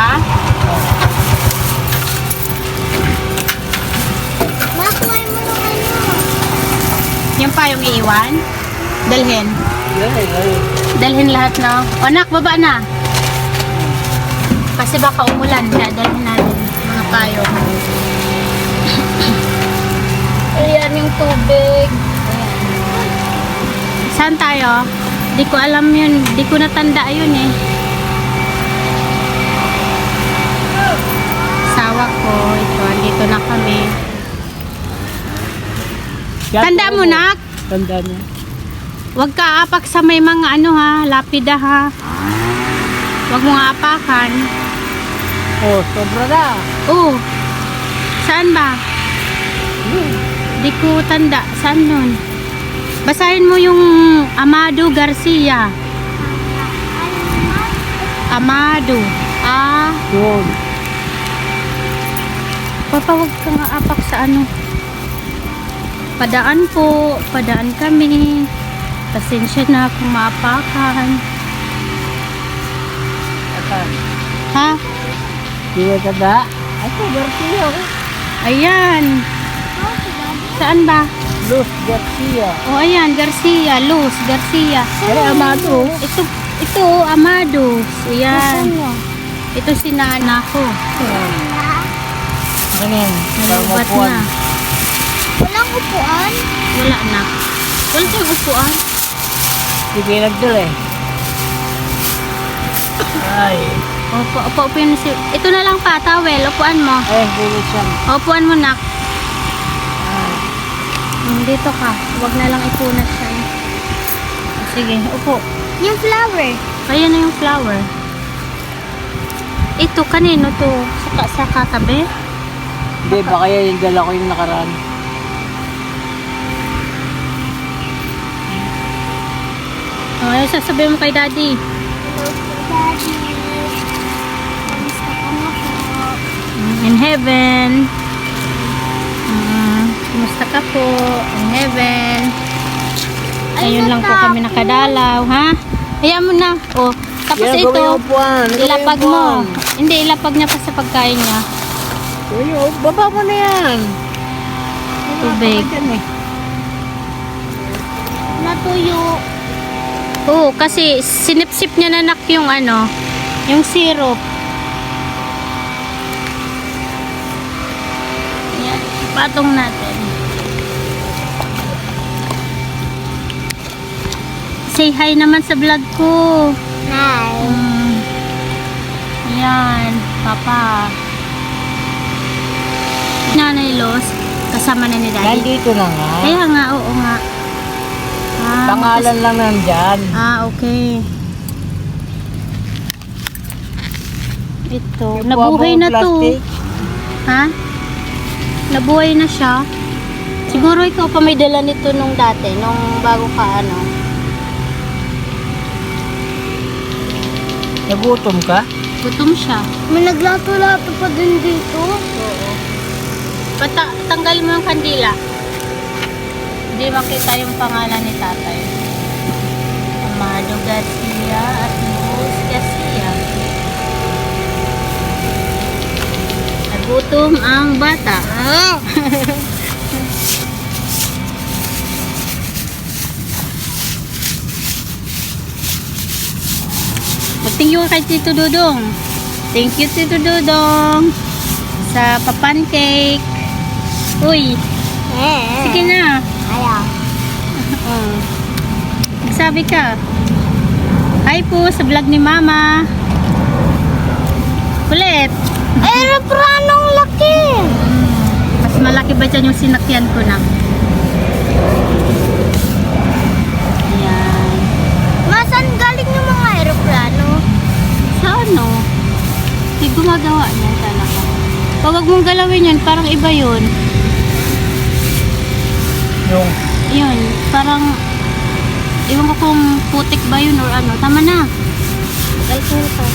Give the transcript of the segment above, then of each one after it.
pa? Makuhay mo ng ano. Yung pa yung iiwan? Dalhin. Yan. Dalhin lahat, no? O, anak, baba na. Kasi baka umulan, kaya dalhin natin mga payo. Ayan yung tubig. Saan tayo? Di ko alam yun. Di ko natanda yun eh. Sawa ko. Ito, andito na kami. Tanda mo, nak? Tanda niya. Huwag ka apak sa may mga ano ha, lapida ha. Huwag mo nga apakan. Oh, sobra na. Oh, saan ba? Di ko tanda. Saan nun? Basahin mo yung Amado Garcia. Amado. Ah, Yun. papa, huwag ka nga apak sa ano. Padaan po. Padaan kami. Pasensya na kung maapakan. Atan. Ha? Di ba tanda? Ito, Garcia. Ayan. Saan ba? Luz Garcia. Oh, ayan, Garcia, Luz Garcia. Ay, Amado. Ito, Amado. Ayan. Ito si nana ko. Ano yan? Nalubat na. Walang upuan? Wala na. Wala tayong upuan. Di pinagdal eh. Ay. Opo yun si... Ito na lang pa, towel. Upuan mo. Ay, bilis yan. Upuan mo, nak. Dito ka. Huwag na lang ipunat siya. Sige, upo. Yung flower. Kaya na yung flower. Ito, kanino to? Sa katabi? Hindi, baka yan yung dala ko yung nakaraan. Ano sasabihin mo kay daddy? Hello po, Daddy. Kamusta ka na po? In heaven. Kumusta ka po? In heaven. Ayun lang po kami nakadalaw, ha? Hayaan mo na. Oh, tapos Yan, ito, gawin yung upuan. Gawin yung ilapag upuan. mo. Hindi, ilapag niya pa sa pagkain niya. Uy, baba mo na yan. Tubig. Dyan eh. Natuyo. Oo, kasi sinipsip niya na nak yung ano, yung syrup. Yan, patong natin. Say hi naman sa vlog ko. Hi. Yan, papa. Nanay Los, kasama na ni daddy. Nandito na nga. Kaya nga, oo nga. Pangalan lang nandyan. Okay. Ito, Yung nabuhay na to. plastic. Ha? Nabuhay na siya. Siguro ikaw pa may dala nito nung dati, nung bago ka ano. Nagutom ka? Gutom siya. May naglato-lato pa din dito. Oo. Tanggal mo yung kandila. Hindi makita yung pangalan ni tatay. Amado Garcia at Luz Garcia. Nagutom ang bata. Thank you kay Tito Dudong. Thank you Tito Dudong sa papancake. Uy, sige na. Ayaw. Oh. Sabi ka. Hi po sa vlog ni Mama. Kulit. Aeroplanong laki. Mas malaki ba dyan yung sinakyan ko na? Ayan. Masan galing yung mga aeroplano? Sa ano? Hindi gumagawa niyan talaga. Pag wag mong galawin yun, parang iba yun. Yung Yun, parang iwan ko kung putik ba yun or ano. Tama na. Alcohol ka.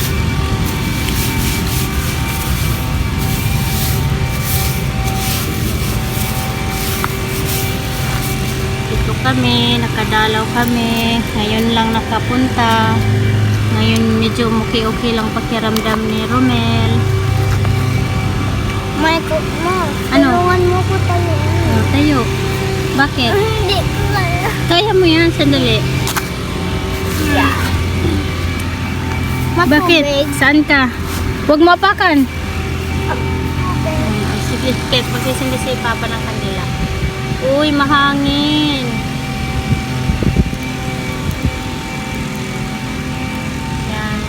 Dito kami, nakadalaw kami. Ngayon lang nakapunta. Ngayon medyo okay lang pakiramdam ni Romel. Bakit? Hindi ko kaya. Kaya mo yan, sandali. Bakit? Saan ka? Huwag mo apakan. Sige, Kate, magsisindi si Papa ng kandila. Uy, mahangin. Yan.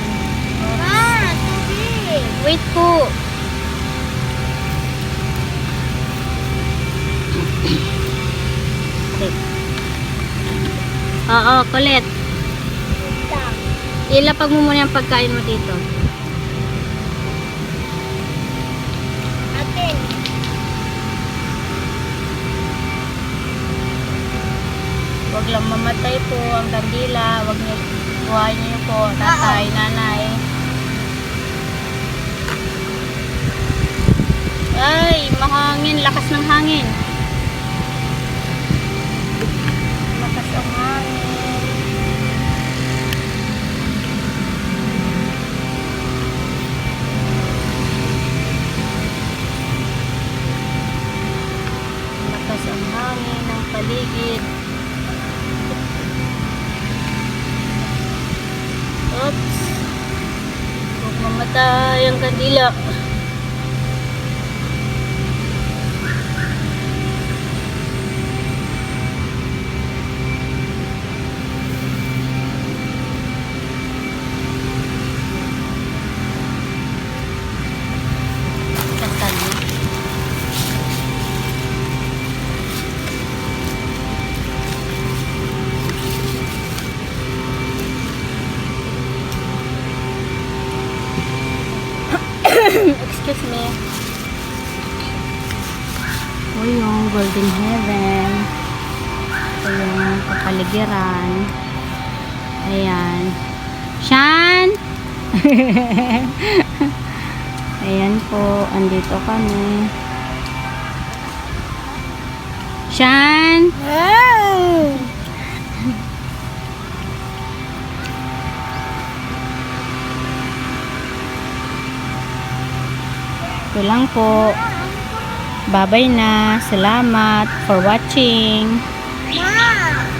Ma, tubig. Wait po. Okay. Oo, kulit. Lang. Ilapag mo muna yung pagkain mo dito. Atin. Huwag lang mamatay po ang kandila. Huwag niyo, buhay niyo po, tatay, nanay. Ay, mahangin. Lakas ng hangin. Lakas ang hangin. Lakas ang hangin ng paligid. Oops. Huwag mamatay ang kandila. Kasal mo. Excuse me. Ito yung Golden Heaven. Ito yung kapaligiran. Ayan. Shan! Ayan po. Andito kami. Shan! Ito lang po. Bye-bye na. Salamat for watching. Ma.